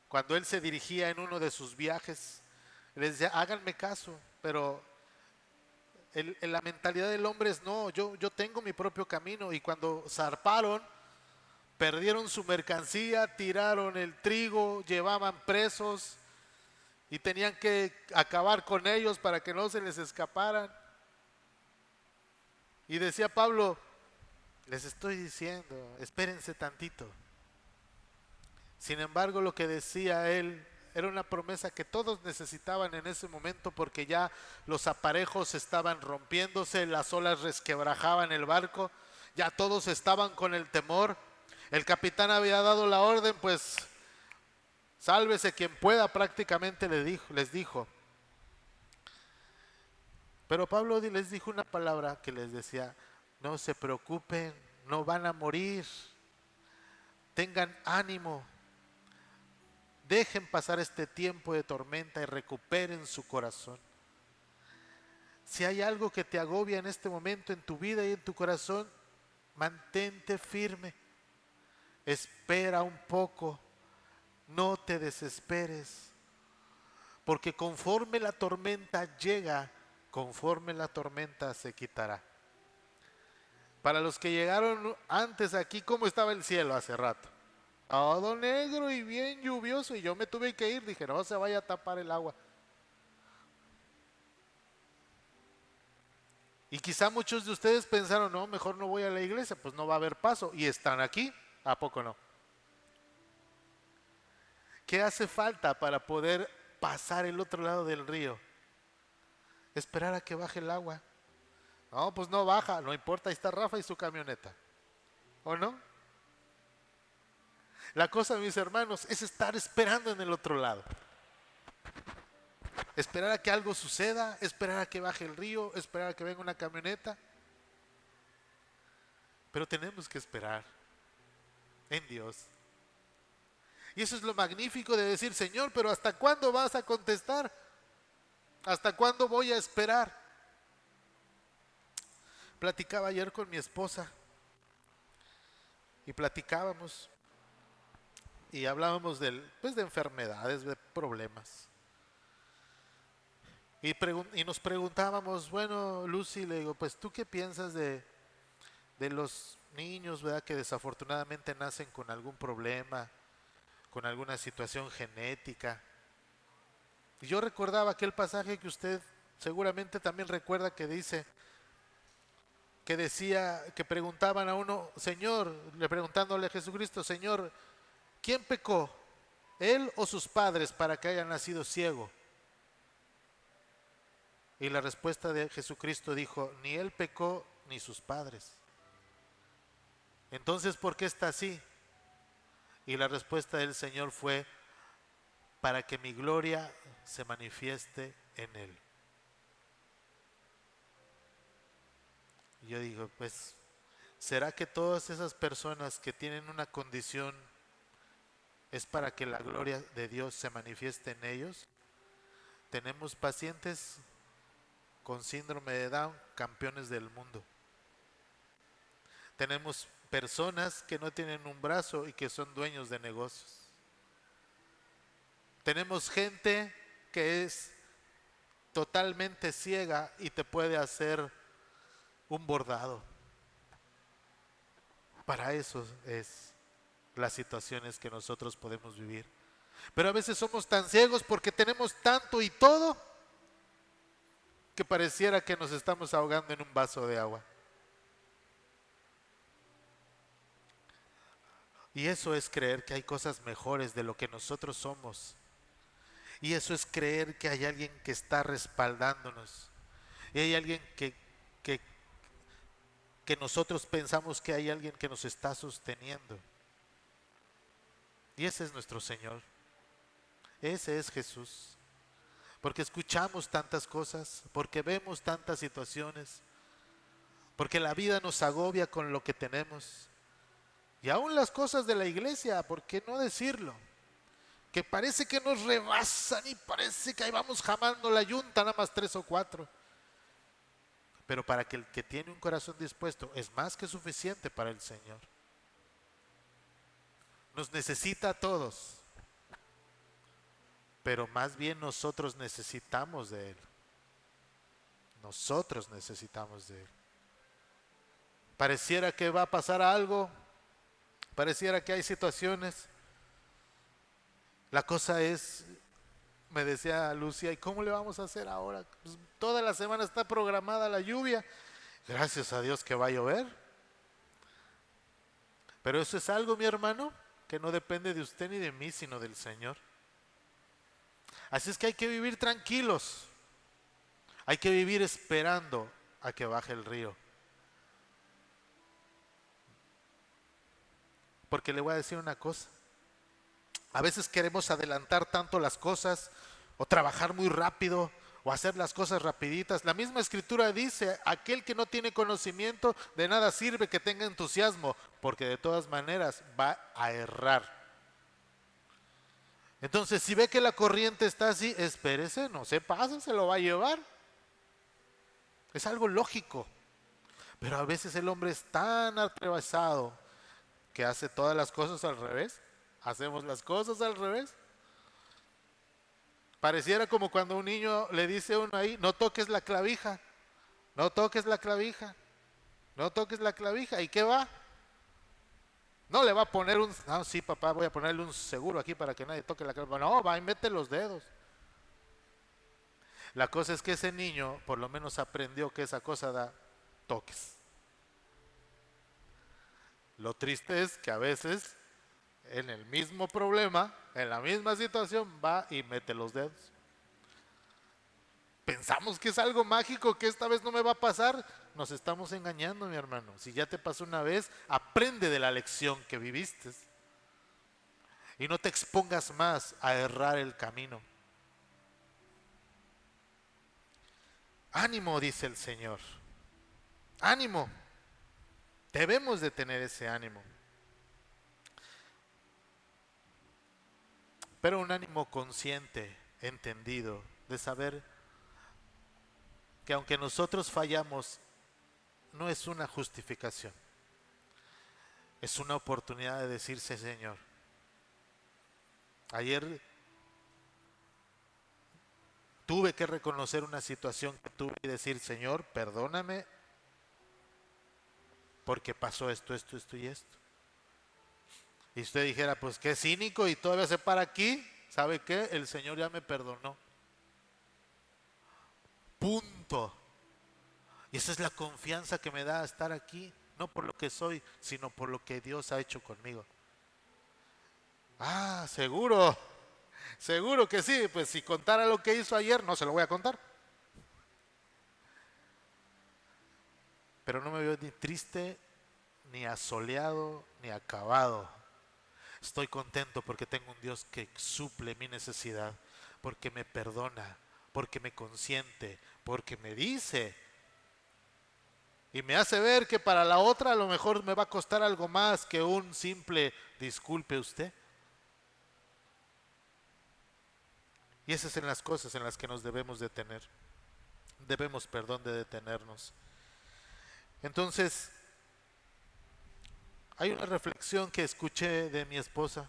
Cuando él se dirigía en uno de sus viajes, les decía, háganme caso, pero la mentalidad del hombre es, no, yo tengo mi propio camino. Y cuando zarparon, perdieron su mercancía, tiraron el trigo, llevaban presos y tenían que acabar con ellos para que no se les escaparan. Y decía Pablo, les estoy diciendo, espérense tantito. Sin embargo, lo que decía él era una promesa que todos necesitaban en ese momento, porque ya los aparejos estaban rompiéndose, las olas resquebrajaban el barco, ya todos estaban con el temor. El capitán había dado la orden, pues sálvese quien pueda, prácticamente les dijo. Pero Pablo les dijo una palabra que les decía, no se preocupen, no van a morir, tengan ánimo, dejen pasar este tiempo de tormenta y recuperen su corazón. Si hay algo que te agobia en este momento en tu vida y en tu corazón, mantente firme, espera un poco, no te desesperes, porque conforme la tormenta llega, conforme la tormenta se quitará. Para los que llegaron antes aquí, ¿cómo estaba el cielo hace rato? Todo negro y bien lluvioso, y yo me tuve que ir, dije, no se vaya a tapar el agua. Y quizá muchos de ustedes pensaron, no, mejor no voy a la iglesia, pues no va a haber paso, y están aquí, ¿a poco no? ¿Qué hace falta para poder pasar el otro lado del río? Esperar a que baje el agua. No, pues no baja, no importa, ahí está Rafa y su camioneta. ¿O no? La cosa, mis hermanos, es estar esperando en el otro lado. Esperar a que algo suceda, esperar a que baje el río, esperar a que venga una camioneta. Pero tenemos que esperar en Dios. Y eso es lo magnífico de decir, Señor, pero ¿hasta cuándo vas a contestar? ¿Hasta cuándo voy a esperar? Platicaba ayer con mi esposa y platicábamos y hablábamos pues de enfermedades, de problemas. Y nos preguntábamos, bueno, Lucy, le digo, pues tú qué piensas de los niños, ¿verdad? Que desafortunadamente nacen con algún problema, con alguna situación genética. Y yo recordaba aquel pasaje que usted seguramente también recuerda que dice, que decía, que preguntaban a uno, Señor, le preguntándole a Jesucristo, Señor, ¿quién pecó? ¿Él o sus padres para que haya nacido ciego? Y la respuesta de Jesucristo dijo, ni él pecó ni sus padres. Entonces, ¿por qué está así? Y la respuesta del Señor fue, para que mi gloria se manifieste en él. Y yo digo, pues, ¿será que todas esas personas que tienen una condición es para que la gloria de Dios se manifieste en ellos? Tenemos pacientes con síndrome de Down, campeones del mundo. Tenemos personas que no tienen un brazo y que son dueños de negocios. Tenemos gente que es totalmente ciega y te puede hacer un bordado. Para eso es las situaciones que nosotros podemos vivir. Pero a veces somos tan ciegos porque tenemos tanto y todo que pareciera que nos estamos ahogando en un vaso de agua. Y eso es creer que hay cosas mejores de lo que nosotros somos. Y eso es creer que hay alguien que está respaldándonos. Y hay alguien que, que nosotros pensamos que hay alguien que nos está sosteniendo. Y ese es nuestro Señor. Ese es Jesús. Porque escuchamos tantas cosas, porque vemos tantas situaciones, porque la vida nos agobia con lo que tenemos. Y aún las cosas de la iglesia, ¿por qué no decirlo? Que parece que nos rebasan y parece que ahí vamos jamando la yunta, nada más 3 o 4. Pero para que el que tiene un corazón dispuesto es más que suficiente para el Señor. Nos necesita a todos, pero más bien nosotros necesitamos de Él. Nosotros necesitamos de Él. Pareciera que va a pasar algo, pareciera que hay situaciones. La cosa es, me decía Lucia, ¿y cómo le vamos a hacer ahora? Pues toda la semana está programada la lluvia. Gracias a Dios que va a llover. Pero eso es algo, mi hermano, que no depende de usted ni de mí, sino del Señor. Así es que hay que vivir tranquilos. Hay que vivir esperando a que baje el río. Porque le voy a decir una cosa. A veces queremos adelantar tanto las cosas, o trabajar muy rápido, o hacer las cosas rapiditas. La misma escritura dice, aquel que no tiene conocimiento de nada sirve que tenga entusiasmo, porque de todas maneras va a errar. Entonces, si ve que la corriente está así, espérese, no se pase, se lo va a llevar. Es algo lógico. Pero a veces el hombre es tan atravesado que hace todas las cosas al revés. Hacemos las cosas al revés. Pareciera como cuando un niño le dice a uno ahí, no toques la clavija, no toques la clavija, no toques la clavija. ¿Y qué va? No le va a poner un, no, sí papá, voy a ponerle un seguro aquí para que nadie toque la clavija. No, va y mete los dedos. La cosa es que ese niño por lo menos aprendió que esa cosa da toques. Lo triste es que a veces en el mismo problema, en la misma situación, va y mete los dedos. Pensamos que es algo mágico, que esta vez no me va a pasar. Nos estamos engañando, mi hermano. Si ya te pasó una vez, aprende de la lección que viviste. Y no te expongas más a errar el camino. Ánimo, dice el Señor. Ánimo. Debemos de tener ese ánimo. Pero un ánimo consciente, entendido, de saber que aunque nosotros fallamos, no es una justificación. Es una oportunidad de decirse, Señor, ayer tuve que reconocer una situación que tuve y decir, Señor, perdóname porque pasó esto, esto, esto y esto. Y usted dijera, pues qué cínico y todavía se para aquí. ¿Sabe qué? El Señor ya me perdonó. Punto. Y esa es la confianza que me da estar aquí, no por lo que soy, sino por lo que Dios ha hecho conmigo. Ah, seguro, seguro que sí, pues si contara lo que hizo ayer, no se lo voy a contar. Pero no me veo ni triste, ni asoleado, ni acabado. Estoy contento porque tengo un Dios que suple mi necesidad, porque me perdona, porque me consiente, porque me dice y me hace ver que para la otra a lo mejor me va a costar algo más que un simple disculpe usted. Y esas son las cosas en las que nos debemos detener. Debemos, perdón, de detenernos. Entonces, hay una reflexión que escuché de mi esposa.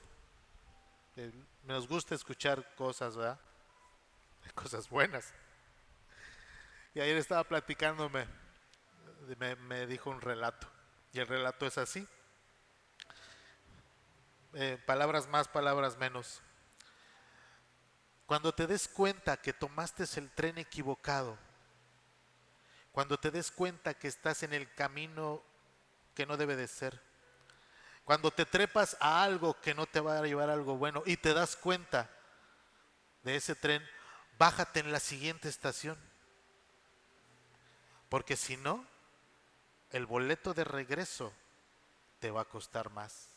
Nos gusta escuchar cosas, ¿verdad? Cosas buenas. Y ayer estaba platicándome, me dijo un relato. Y el relato es así. Palabras más, palabras menos. Cuando te des cuenta que tomaste el tren equivocado, cuando te des cuenta que estás en el camino que no debe de ser, cuando te trepas a algo que no te va a llevar a algo bueno y te das cuenta de ese tren, bájate en la siguiente estación. Porque si no, el boleto de regreso te va a costar más.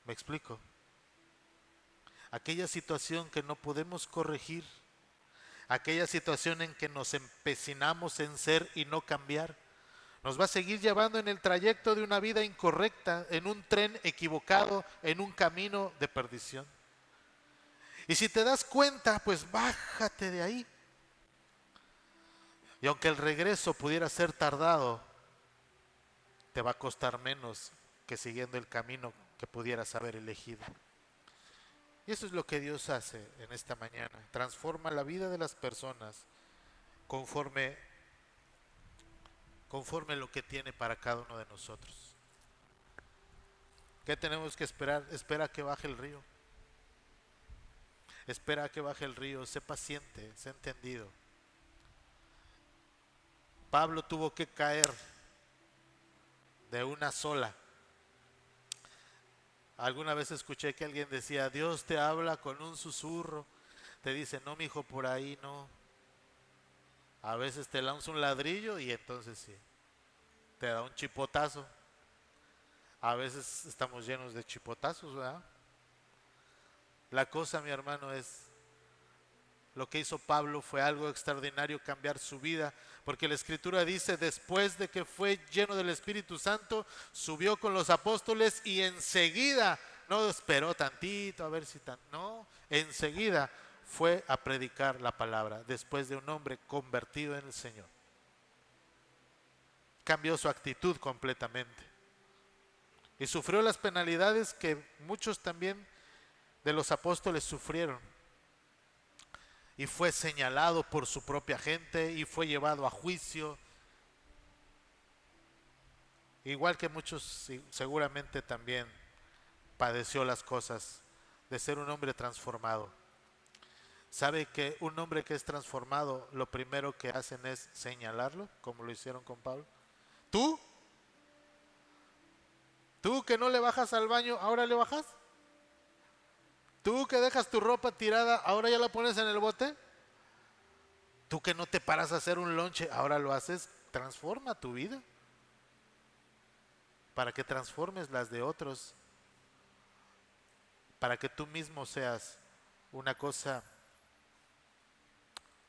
¿Me explico? Aquella situación que no podemos corregir, aquella situación en que nos empecinamos en ser y no cambiar, nos va a seguir llevando en el trayecto de una vida incorrecta, en un tren equivocado, en un camino de perdición. Y si te das cuenta, pues bájate de ahí. Y aunque el regreso pudiera ser tardado, te va a costar menos que siguiendo el camino que pudieras haber elegido. Y eso es lo que Dios hace en esta mañana. Transforma la vida de las personas conforme lo que tiene para cada uno de nosotros. ¿Qué tenemos que esperar? Espera que baje el río. Espera que baje el río. Sé paciente, sé entendido. Pablo tuvo que caer de una sola. Alguna vez escuché que alguien decía, Dios te habla con un susurro. Te dice, no, mijo, por ahí no. A veces te lanza un ladrillo y entonces sí, te da un chipotazo. A veces estamos llenos de chipotazos, ¿verdad? La cosa, mi hermano, es Lo que hizo Pablo fue algo extraordinario, cambiar su vida, porque la Escritura dice, después de que fue lleno del Espíritu Santo, subió con los apóstoles y enseguida, no esperó tantito a ver si no, enseguida fue a predicar la palabra, después de un hombre convertido en el Señor. Cambió su actitud completamente y sufrió las penalidades que muchos también de los apóstoles sufrieron. Y fue señalado por su propia gente y fue llevado a juicio. Igual que muchos seguramente también padeció las cosas de ser un hombre transformado. ¿Sabe que un hombre que es transformado, lo primero que hacen es señalarlo, como lo hicieron con Pablo? ¿Tú que no le bajas al baño, ahora le bajas? ¿Tú que dejas tu ropa tirada, ahora ya la pones en el bote? ¿Tú que no te paras a hacer un lonche, ahora lo haces? Transforma tu vida para que transformes las de otros, para que tú mismo seas una cosa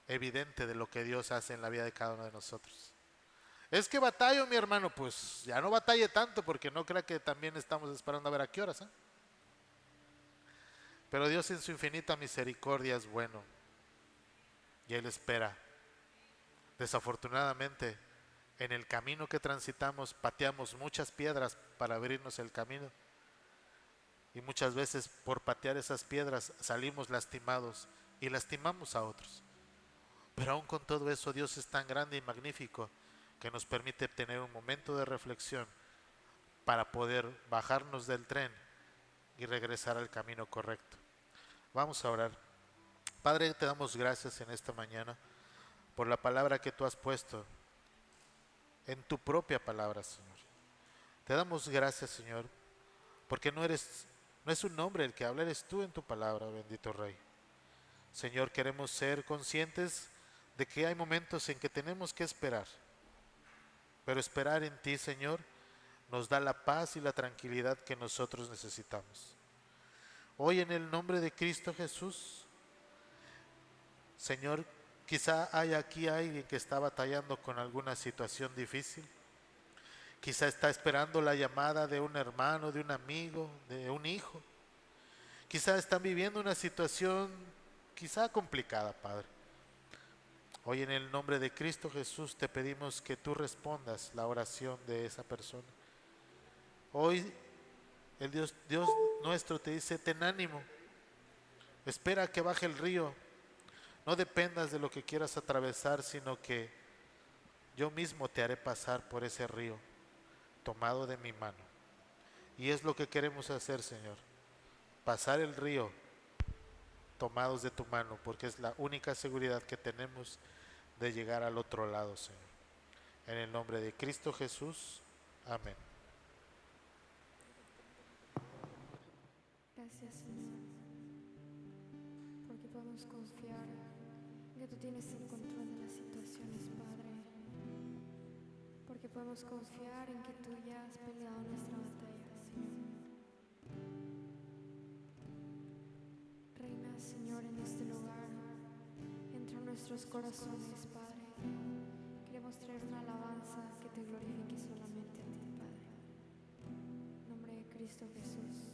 evidente de lo que Dios hace en la vida de cada uno de nosotros. Es que batallo, mi hermano, pues ya no batalle tanto, porque no crea que también estamos esperando a ver a qué horas, ¿eh? Pero Dios en su infinita misericordia es bueno y Él espera. Desafortunadamente, en el camino que transitamos pateamos muchas piedras para abrirnos el camino, y muchas veces por patear esas piedras salimos lastimados y lastimamos a otros. Pero aún con todo eso, Dios es tan grande y magnífico que nos permite tener un momento de reflexión para poder bajarnos del tren y regresar al camino correcto. Vamos a orar. Padre, te damos gracias en esta mañana por la palabra que tú has puesto en tu propia palabra, Señor. Te damos gracias, Señor, porque no es un hombre el que habla, eres tú en tu palabra, bendito Rey. Señor, queremos ser conscientes de que hay momentos en que tenemos que esperar, pero esperar en ti, Señor, nos da la paz y la tranquilidad que nosotros necesitamos. Hoy, en el nombre de Cristo Jesús, Señor, quizá hay aquí alguien que está batallando con alguna situación difícil. Quizá está esperando la llamada de un hermano, de un amigo, de un hijo. Quizá están viviendo una situación quizá complicada, Padre. Hoy, en el nombre de Cristo Jesús, te pedimos que tú respondas la oración de esa persona. Hoy el Dios nuestro te dice, ten ánimo, espera que baje el río. No dependas de lo que quieras atravesar, sino que yo mismo te haré pasar por ese río, tomado de mi mano. Y es lo que queremos hacer, Señor, pasar el río tomados de tu mano, porque es la única seguridad que tenemos de llegar al otro lado, Señor. En el nombre de Cristo Jesús, amén. Gracias, Señor, porque podemos confiar que tú tienes el control de las situaciones, Padre. Porque podemos confiar en que tú ya has peleado nuestra batalla, Señor. Reina, Señor, en este lugar, entra en nuestros corazones, Padre. Queremos traer una alabanza que te glorifique solamente a ti, Padre. En nombre de Cristo Jesús.